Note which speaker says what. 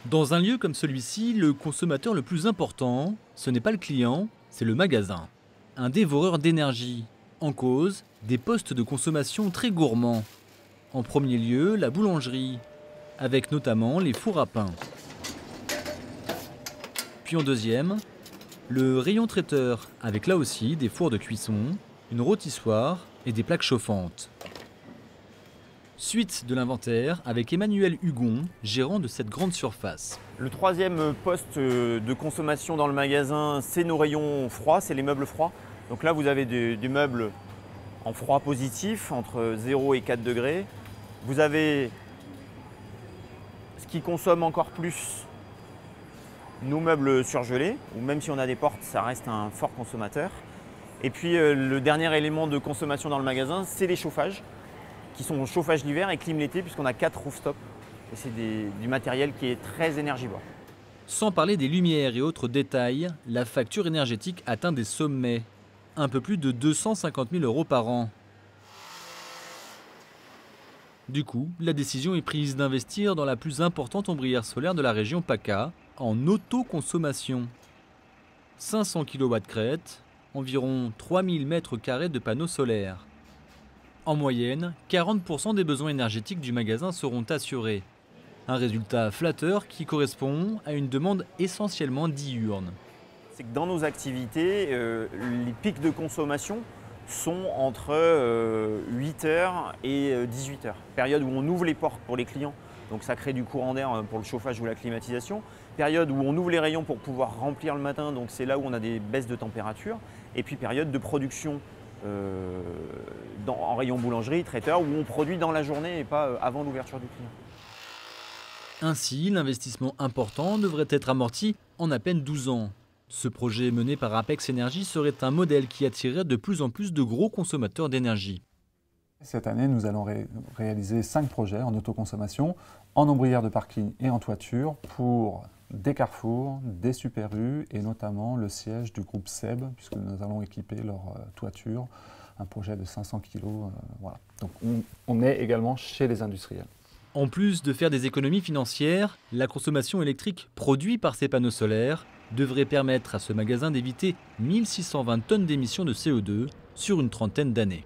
Speaker 1: Dans un lieu comme celui-ci, le consommateur le plus important, ce n'est pas le client, c'est le magasin. Un dévoreur d'énergie. En cause, des postes de consommation très gourmands. En premier lieu, la boulangerie, avec notamment les fours à pain. Puis en deuxième, le rayon traiteur, avec là aussi des fours de cuisson, une rôtissoire et des plaques chauffantes. Suite de l'inventaire avec Emmanuel Hugon, gérant de cette grande surface.
Speaker 2: Le troisième poste de consommation dans le magasin, c'est nos rayons froids, c'est les meubles froids. Donc là, vous avez des meubles en froid positif, entre 0 et 4 degrés. Vous avez ce qui consomme encore plus, nos meubles surgelés, ou même si on a des portes, ça reste un fort consommateur. Et puis le dernier élément de consommation dans le magasin, c'est les chauffages, qui sont chauffage l'hiver et clim l'été, puisqu'on a 4 rooftops. Et c'est du matériel qui est très énergivore.
Speaker 1: Sans parler des lumières et autres détails, la facture énergétique atteint des sommets. Un peu plus de 250 000 € par an. Du coup, la décision est prise d'investir dans la plus importante ombrière solaire de la région PACA en autoconsommation. 500 kW crête, environ 3000 m² de panneaux solaires. En moyenne, 40% des besoins énergétiques du magasin seront assurés. Un résultat flatteur qui correspond à une demande essentiellement diurne.
Speaker 2: C'est que dans nos activités, les pics de consommation sont entre 8h et 18h. Période où on ouvre les portes pour les clients, donc ça crée du courant d'air pour le chauffage ou la climatisation. Période où on ouvre les rayons pour pouvoir remplir le matin, donc c'est là où on a des baisses de température. Et puis période de production en rayon boulangerie, traiteur, où on produit dans la journée et pas avant l'ouverture du client.
Speaker 1: Ainsi, l'investissement important devrait être amorti en à peine 12 ans. Ce projet mené par Apex Énergie serait un modèle qui attirerait de plus en plus de gros consommateurs d'énergie.
Speaker 3: Cette année, nous allons réaliser 5 projets en autoconsommation, en ombrière de parking et en toiture pour des carrefours, des Super U et notamment le siège du groupe SEB, puisque nous allons équiper leur toiture, un projet de 500 kg. Voilà. Donc on est également chez les industriels.
Speaker 1: En plus de faire des économies financières, la consommation électrique produite par ces panneaux solaires devrait permettre à ce magasin d'éviter 1620 tonnes d'émissions de CO2 sur une trentaine d'années.